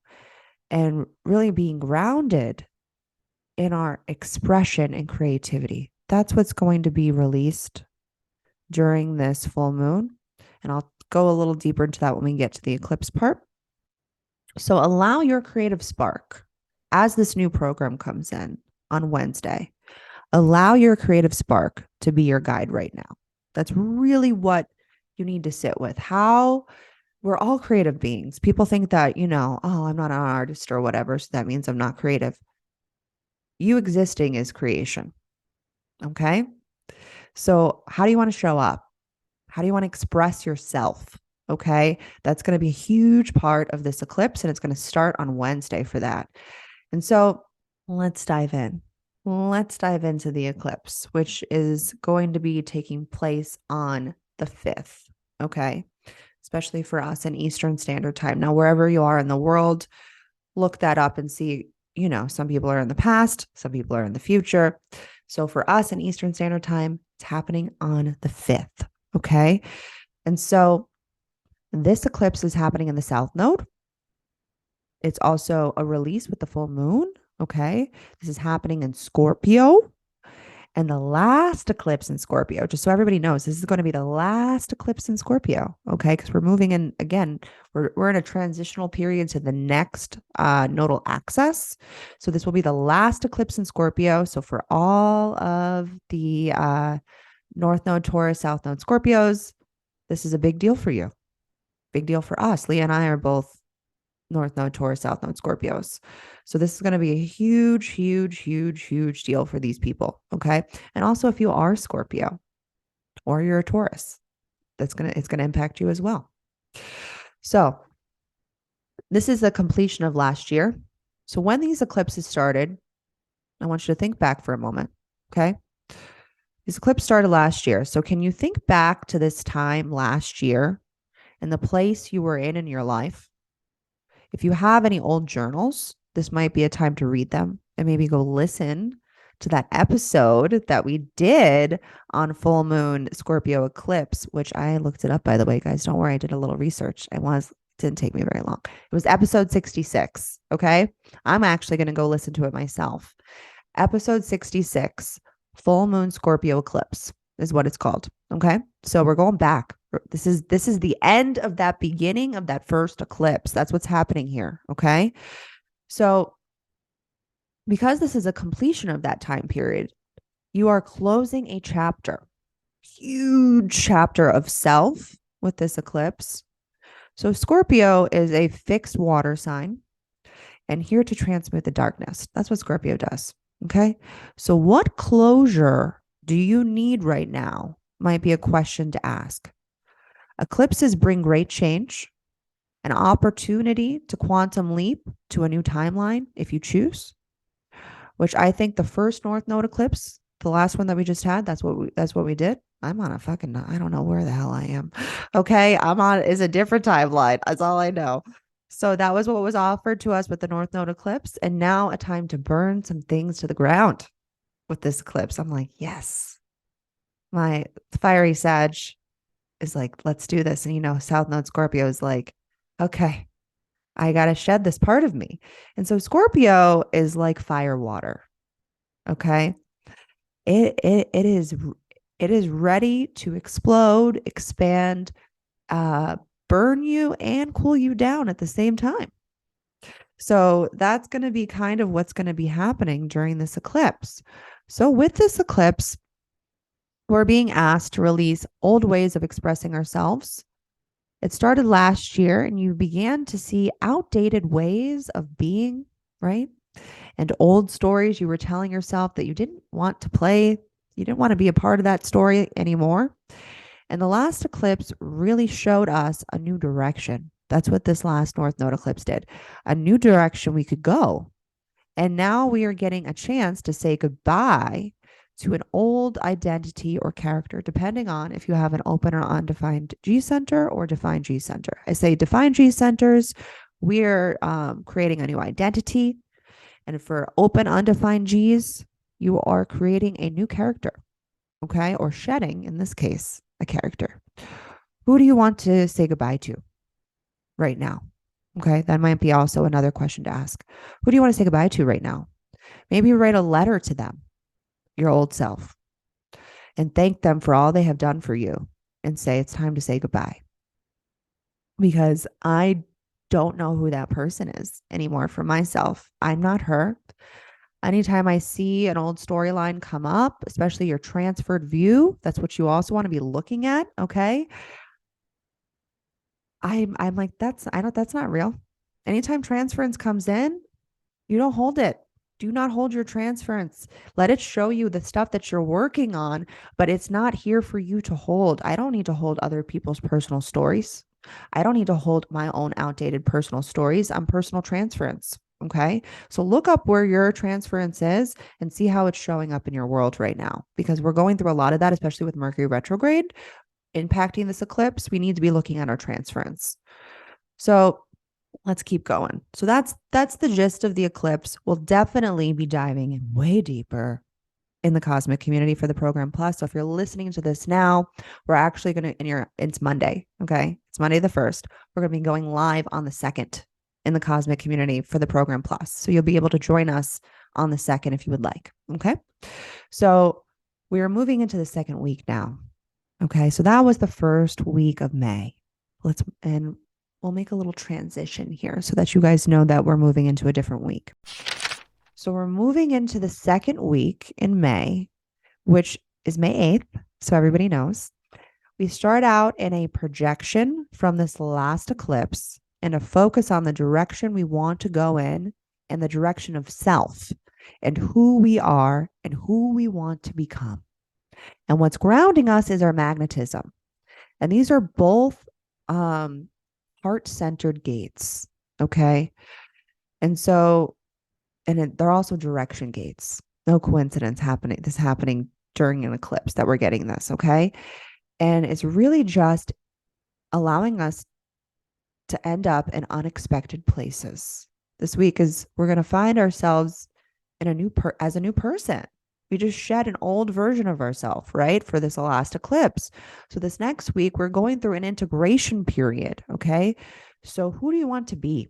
and really being grounded in our expression and creativity. That's what's going to be released during this full moon. And I'll go a little deeper into that when we get to the eclipse part. So allow your creative spark as this new program comes in on Wednesday. Allow your creative spark to be your guide right now. That's really what you need to sit with. How we're all creative beings. People think that, oh, I'm not an artist or whatever, so that means I'm not creative. You existing is creation. Okay. So how do you want to show up? How do you want to express yourself? Okay. That's going to be a huge part of this eclipse, and it's going to start on Wednesday for that. And so let's dive in. Let's dive into the eclipse, which is going to be taking place on the 5th. Okay. Especially for us in Eastern Standard Time. Now, wherever you are in the world, look that up and see, some people are in the past, some people are in the future. So for us in Eastern Standard Time, it's happening on the 5th. Okay. And so this eclipse is happening in the South Node. It's also a release with the full moon. Okay. This is happening in Scorpio. And the last eclipse in Scorpio, just so everybody knows, this is going to be the last eclipse in Scorpio. Okay. Because we're moving in again, we're in a transitional period to the next nodal axis. So this will be the last eclipse in Scorpio. So for all of the North Node Taurus, South Node Scorpios, this is a big deal for you. Big deal for us. Leah and I are both North Node Taurus, South Node Scorpios. So this is going to be a huge, huge, huge, huge deal for these people. Okay. And also if you are Scorpio or you're a Taurus, it's going to impact you as well. So this is the completion of last year. So when these eclipses started, I want you to think back for a moment. Okay. These eclipses started last year. So can you think back to this time last year and the place you were in your life? If you have any old journals, this might be a time to read them and maybe go listen to that episode that we did on full moon Scorpio eclipse, which I looked it up, by the way, guys. Don't worry. I did a little research. It didn't take me very long. It was episode 66. Okay. I'm actually going to go listen to it myself. Episode 66, full moon Scorpio eclipse is what it's called. Okay. So we're going back. This is the end of that beginning of that first eclipse. That's what's happening here. Okay. So because this is a completion of that time period, you are closing a chapter. huge chapter of self with this eclipse. So Scorpio is a fixed water sign and here to transmute the darkness. That's what Scorpio does. Okay. So what closure do you need right now? Might be a question to ask. Eclipses bring great change, an opportunity to quantum leap to a new timeline if you choose, which I think the first North Node eclipse, the last one that we just had, that's what we did. I'm on a fucking, I don't know where the hell I am. Okay. I'm on is a different timeline. That's all I know. So that was what was offered to us with the North Node eclipse. And now a time to burn some things to the ground with this eclipse. I'm like, yes, my fiery Sag is like, let's do this. And, you know, South Node Scorpio is like, okay, I got to shed this part of me. And so Scorpio is like fire water. Okay. It is ready to explode, expand, burn you and cool you down at the same time. So that's going to be kind of what's going to be happening during this eclipse. So with this eclipse, we're being asked to release old ways of expressing ourselves. It started last year and you began to see outdated ways of being, right? And old stories you were telling yourself that you didn't want to play. You didn't want to be a part of that story anymore. And the last eclipse really showed us a new direction. That's what this last North Node eclipse did. A new direction we could go. And now we are getting a chance to say goodbye to an old identity or character, depending on if you have an open or undefined G center or defined G center. I say defined G centers, we're creating a new identity. And for open, undefined Gs, you are creating a new character, okay? Or shedding, in this case, a character. Who do you want to say goodbye to right now? Okay, that might be also another question to ask. Who do you want to say goodbye to right now? Maybe write a letter to them, your old self, and thank them for all they have done for you and say it's time to say goodbye. Because I don't know who that person is anymore for myself. I'm not her. Anytime I see an old storyline come up, especially your transferred view, that's what you also want to be looking at. Okay. I'm like, that's not real. Anytime transference comes in, you don't hold it. Do not hold your transference. Let it show you the stuff that you're working on, but it's not here for you to hold. I don't need to hold other people's personal stories. I don't need to hold my own outdated personal stories. I'm personal transference. Okay. So look up where your transference is and see how it's showing up in your world right now, because we're going through a lot of that, especially with Mercury retrograde impacting this eclipse. We need to be looking at our transference. So let's keep going. So that's the gist of the eclipse. We'll definitely be diving in way deeper in the cosmic community for the program plus. So if you're listening to this now, we're actually going to, it's Monday. Okay. It's Monday the 1st. We're going to be going live on the 2nd in the cosmic community for the program plus. So you'll be able to join us on the 2nd if you would like. Okay. So we are moving into the 2nd week now. Okay. So that was the first week of May. And we'll make a little transition here so that you guys know that we're moving into a different week. So we're moving into the 2nd week in May, which is May 8th. So everybody knows. We start out in a projection from this last eclipse and a focus on the direction we want to go in and the direction of self and who we are and who we want to become. And what's grounding us is our magnetism. And these are both heart-centered gates. Okay. And so, they're also direction gates. No coincidence happening during an eclipse that we're getting this. Okay. And it's really just allowing us to end up in unexpected places. This week is we're going to find ourselves in as a new person. We just shed an old version of ourselves, right? For this last eclipse. So this next week, we're going through an integration period. Okay. So who do you want to be?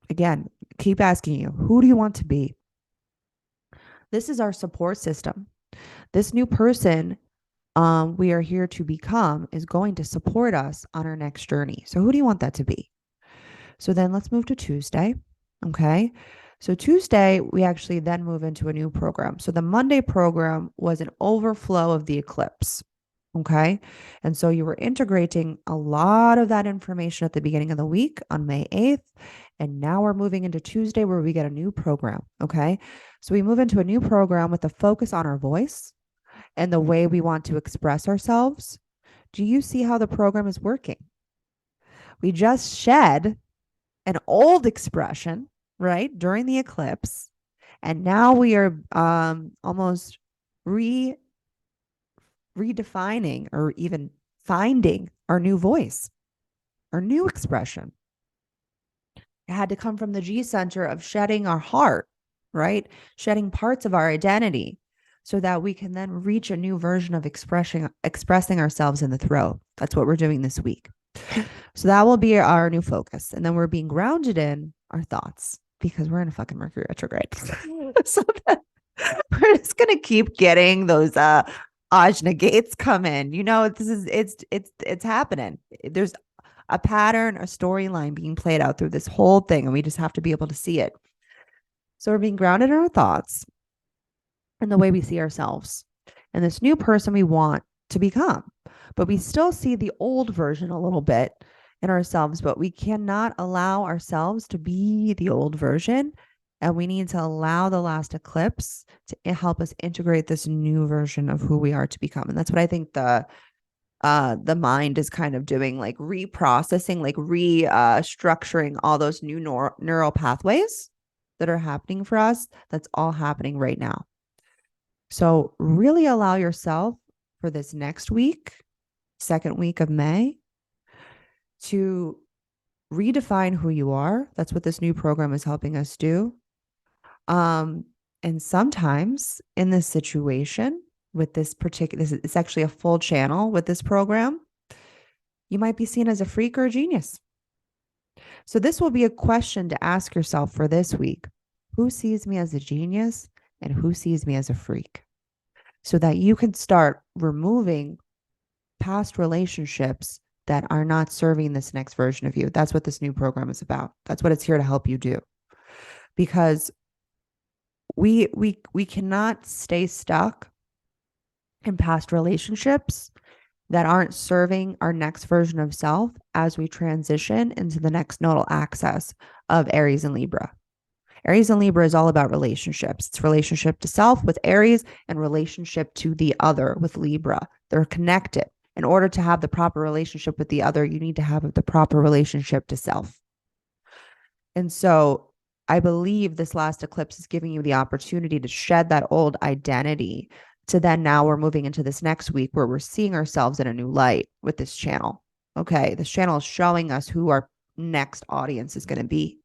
Again, keep asking you, who do you want to be? This is our support system. This new person we are here to become is going to support us on our next journey. So who do you want that to be? So then let's move to Tuesday. Okay. So Tuesday, we actually then move into a new program. So the Monday program was an overflow of the eclipse. Okay. And so you were integrating a lot of that information at the beginning of the week on May 8th. And now we're moving into Tuesday where we get a new program. Okay. So we move into a new program with a focus on our voice and the way we want to express ourselves. Do you see how the program is working? We just shed an old expression, right, during the eclipse. And now we are almost redefining or even finding our new voice, our new expression. It had to come from the G center of shedding our heart, right? Shedding parts of our identity so that we can then reach a new version of expressing ourselves in the throat. That's what we're doing this week. So that will be our new focus. And then we're being grounded in our thoughts because we're in a fucking Mercury retrograde. So we're just going to keep getting those ajna gates come in. You know, it's happening. There's a pattern, a storyline being played out through this whole thing, and we just have to be able to see it. So we're being grounded in our thoughts and the way we see ourselves and this new person we want to become. But we still see the old version a little bit in ourselves, but we cannot allow ourselves to be the old version. And we need to allow the last eclipse to help us integrate this new version of who we are to become. And that's what I think the mind is kind of doing, like reprocessing, like restructuring all those new neural pathways that are happening for us. That's all happening right now. So really allow yourself for this next week, second week of May, to redefine who you are. That's what this new program is helping us do. And sometimes in this situation with this particular, it's actually a full channel with this program, you might be seen as a freak or a genius. So this will be a question to ask yourself for this week. Who sees me as a genius and who sees me as a freak? So that you can start removing past relationships that are not serving this next version of you. That's what this new program is about. That's what it's here to help you do. Because we cannot stay stuck in past relationships that aren't serving our next version of self as we transition into the next nodal axis of Aries and Libra. Aries and Libra is all about relationships. It's relationship to self with Aries and relationship to the other with Libra. They're connected. In order to have the proper relationship with the other, you need to have the proper relationship to self. And so I believe this last eclipse is giving you the opportunity to shed that old identity to then now we're moving into this next week where we're seeing ourselves in a new light with this channel. Okay, this channel is showing us who our next audience is going to be,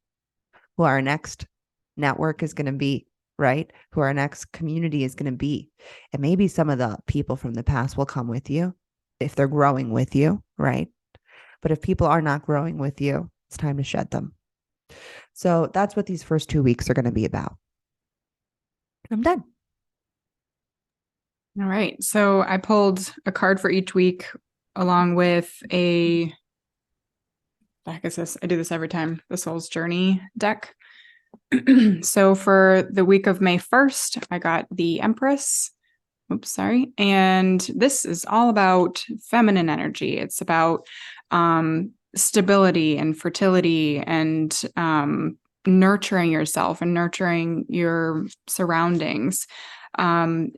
who our next network is going to be, right? Who our next community is going to be. And maybe some of the people from the past will come with you if they're growing with you, right? But if people are not growing with you, it's time to shed them. So that's what these first 2 weeks are going to be about. I'm done. All right. So I pulled a card for each week along with I do this every time, the Soul's Journey deck. So for the week of May 1st, I got the Empress. Oops, sorry. And this is all about feminine energy. It's about stability and fertility and nurturing yourself and nurturing your surroundings.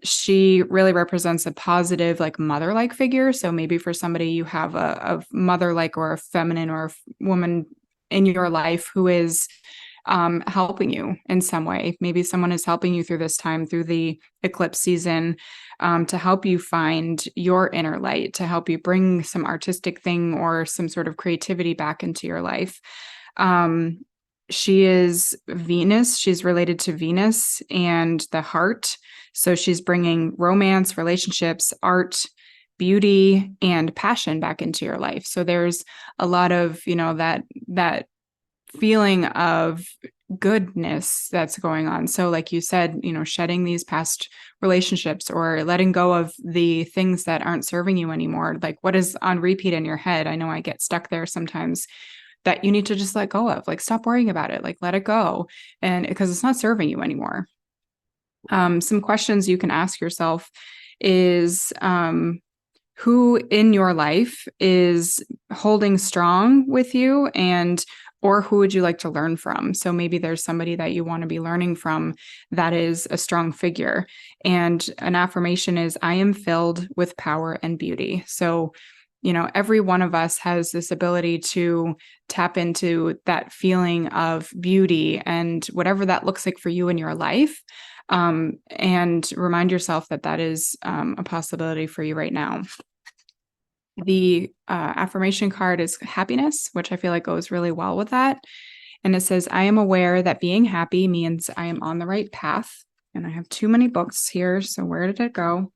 She really represents a positive, like mother-like figure. So maybe for somebody you have a mother-like or a feminine or a woman in your life who is helping you in some way. Maybe someone is helping you through this time, through the eclipse season, to help you find your inner light, to help you bring some artistic thing or some sort of creativity back into your life. She is Venus. She's related to Venus and the heart. So she's bringing romance, relationships, art, beauty, and passion back into your life. So there's a lot of, that feeling of goodness that's going on. So like you said, shedding these past relationships or letting go of the things that aren't serving you anymore. Like what is on repeat in your head? I know I get stuck there sometimes. that you need to just let go of. Like, stop worrying about it, like let it go. And because it's not serving you anymore. Some questions you can ask yourself is, who in your life is holding strong with you, and or who would you like to learn from? So maybe there's somebody that you want to be learning from that is a strong figure. And an affirmation is, I am filled with power and beauty. So, every one of us has this ability to tap into that feeling of beauty and whatever that looks like for you in your life. And remind yourself that that is a possibility for you right now. The affirmation card is happiness, which I feel like goes really well with that. And it says, I am aware that being happy means I am on the right path. And I have too many books here. So where did it go?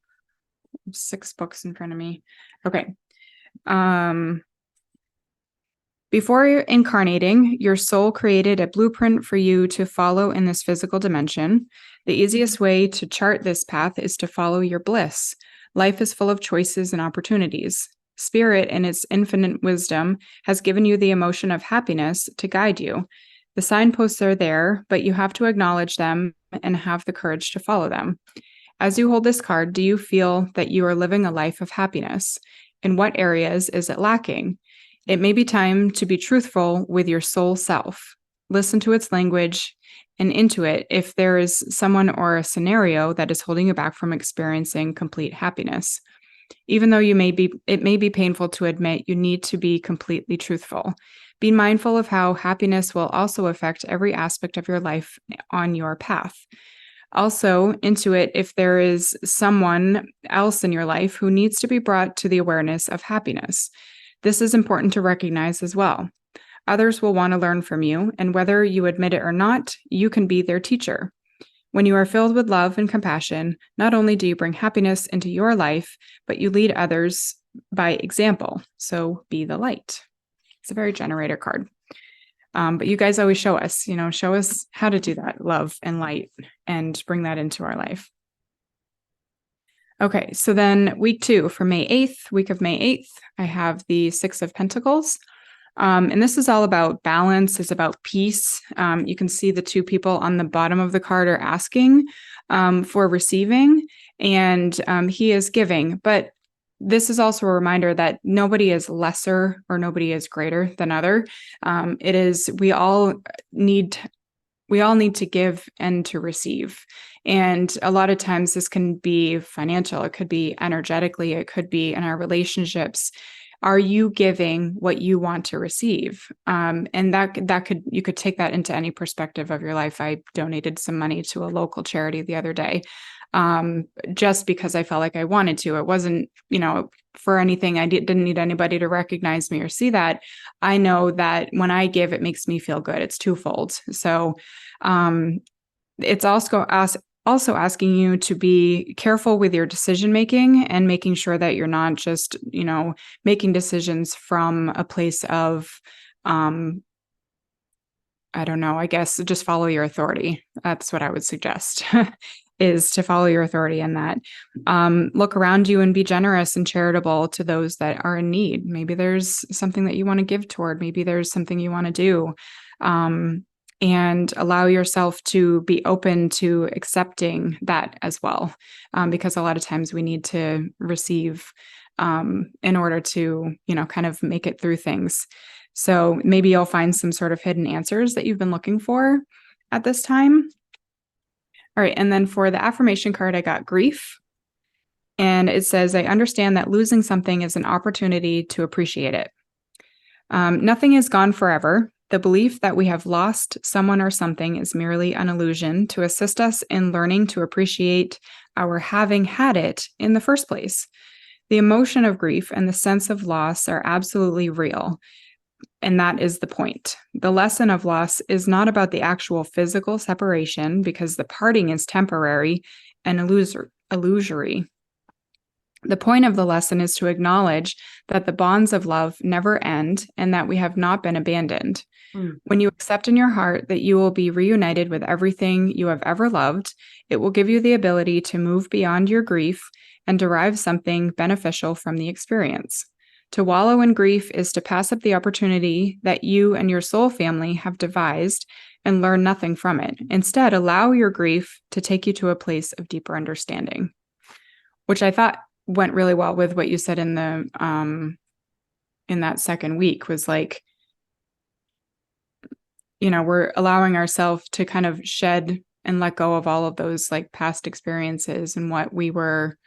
6 books in front of me. Okay. Before incarnating, your soul created a blueprint for you to follow in this physical dimension. The easiest way to chart this path is to follow your bliss. Life is full of choices and opportunities. Spirit, in its infinite wisdom, has given you the emotion of happiness to guide you. The signposts are there, but you have to acknowledge them and have the courage to follow them. As you hold this card, do you feel that you are living a life of happiness? In what areas is it lacking? It may be time to be truthful with your soul self. Listen to its language and intuit if there is someone or a scenario that is holding you back from experiencing complete happiness. Even though it may be painful to admit, you need to be completely truthful. Be mindful of how happiness will also affect every aspect of your life on your path. Also, intuit if there is someone else in your life who needs to be brought to the awareness of happiness. This is important to recognize as well. Others will want to learn from you, and whether you admit it or not, you can be their teacher. When you are filled with love and compassion, not only do you bring happiness into your life, but you lead others by example. So be the light. It's a very generator card. But you guys always show us how to do that, love and light, and bring that into our life. Okay, so then week 2 for May 8th, week of May 8th, I have the 6 of Pentacles. And this is all about balance. It's about peace. You can see the 2 people on the bottom of the card are asking for receiving, and he is giving. But this is also a reminder that nobody is lesser or nobody is greater than other. We all need to give and to receive. And a lot of times this can be financial, it could be energetically, it could be in our relationships. Are you giving what you want to receive? And you could take that into any perspective of your life. I donated some money to a local charity the other day, just because I felt like I wanted to. It wasn't, for anything. I didn't need anybody to recognize me or see that. I know that when I give, it makes me feel good. It's twofold. So, it's also asking you to be careful with your decision making and making sure that you're not just, making decisions from a place of, I don't know, I guess just follow your authority. That's what I would suggest is to follow your authority in that. Look around you and be generous and charitable to those that are in need. Maybe there's something that you want to give toward. Maybe there's something you want to do. And allow yourself to be open to accepting that as well. Because a lot of times we need to receive in order to, kind of make it through things. So maybe you'll find some sort of hidden answers that you've been looking for at this time. All right. And then for the affirmation card, I got grief. And it says, I understand that losing something is an opportunity to appreciate it. Nothing is gone forever. The belief that we have lost someone or something is merely an illusion to assist us in learning to appreciate our having had it in the first place. The emotion of grief and the sense of loss are absolutely real, and that is the point. The lesson of loss is not about the actual physical separation, because the parting is temporary and illusory. The point of the lesson is to acknowledge that the bonds of love never end and that we have not been abandoned. When you accept in your heart that you will be reunited with everything you have ever loved, it will give you the ability to move beyond your grief and derive something beneficial from the experience. To wallow in grief is to pass up the opportunity that you and your soul family have devised and learn nothing from it. Instead, allow your grief to take you to a place of deeper understanding, which I thought went really well with what you said in the in that second week, was like, you know, we're allowing ourselves to kind of shed and let go of all of those like past experiences and what we were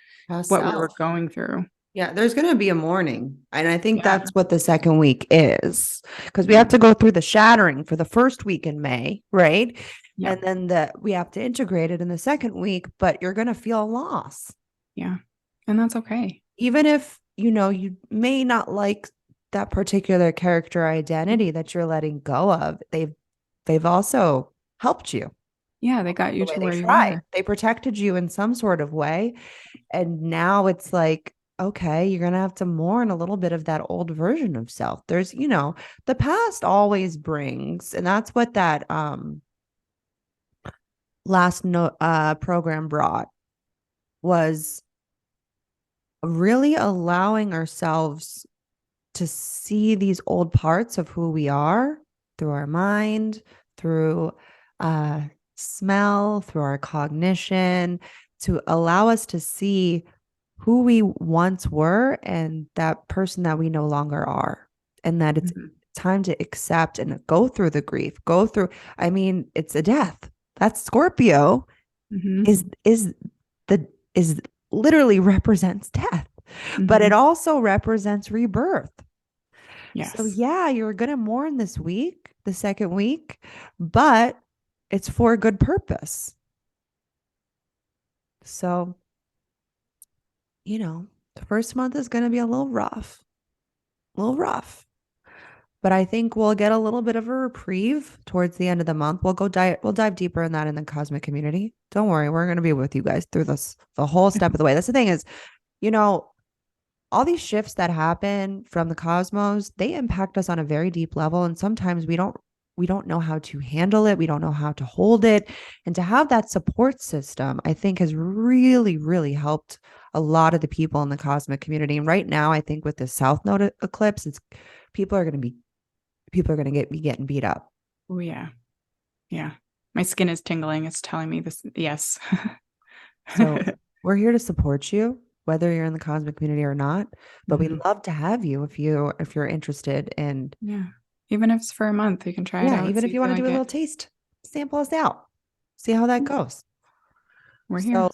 going through. Yeah, there's going to be a mourning. And I think that's what the second week is, because we have to go through the shattering for the first week in May, right? Yeah. And then we have to integrate it in the second week, but you're going to feel loss. Yeah. And that's okay. Even if, you know, you may not like that particular character identity that you're letting go of, they've also helped you. Yeah, they got you to where you are. They protected you in some sort of way. And now it's like, okay, you're going to have to mourn a little bit of that old version of self. There's, you know, the past always brings, and that's what that last program brought, was really allowing ourselves to see these old parts of who we are through our mind, through smell, through our cognition, to allow us to see who we once were and that person that we no longer are. And that it's time to accept and go through the grief, I mean, it's a death. That's Scorpio is literally represents death, but it also represents rebirth. Yes. So yeah, you're going to mourn this week, the second week, but it's for a good purpose. So, you know, the first month is going to be a little rough, but I think we'll get a little bit of a reprieve towards the end of the month. We'll dive deeper in that in the cosmic community. Don't worry. We're going to be with you guys through this, the whole step of the way. That's the thing is, you know, all these shifts that happen from the cosmos, they impact us on a very deep level. And sometimes we don't know how to handle it. We don't know how to hold it. And to have that support system, I think, has really, really helped a lot of the people in the cosmic community. And right now, I think with the South Node Eclipse, people are going to be getting beat up. Oh yeah. Yeah. My skin is tingling. It's telling me this. Yes. So we're here to support you, whether you're in the cosmic community or not, but we'd love to have you if you're interested. And even if it's for a month, you can try it out. Even if you want to do a little taste, sample us out, see how that goes. We're here.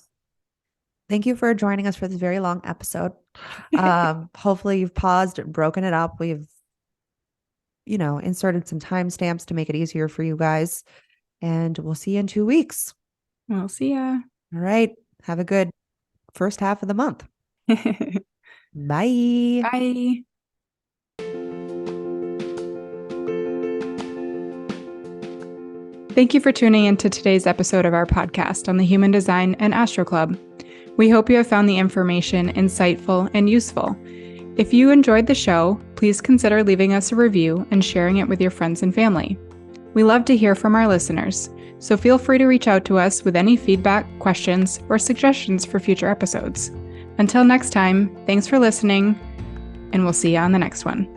Thank you for joining us for this very long episode. Hopefully you've paused and broken it up. We've, you know, inserted some timestamps to make it easier for you guys, and we'll see you in 2 weeks. We'll see ya. All right. Have a good first half of the month. Bye. Bye. Thank you for tuning into today's episode of our podcast on the Human Design and Astro Club. We hope you have found the information insightful and useful. If you enjoyed the show, please consider leaving us a review and sharing it with your friends and family. We love to hear from our listeners, so feel free to reach out to us with any feedback, questions, or suggestions for future episodes. Until next time, thanks for listening, and we'll see you on the next one.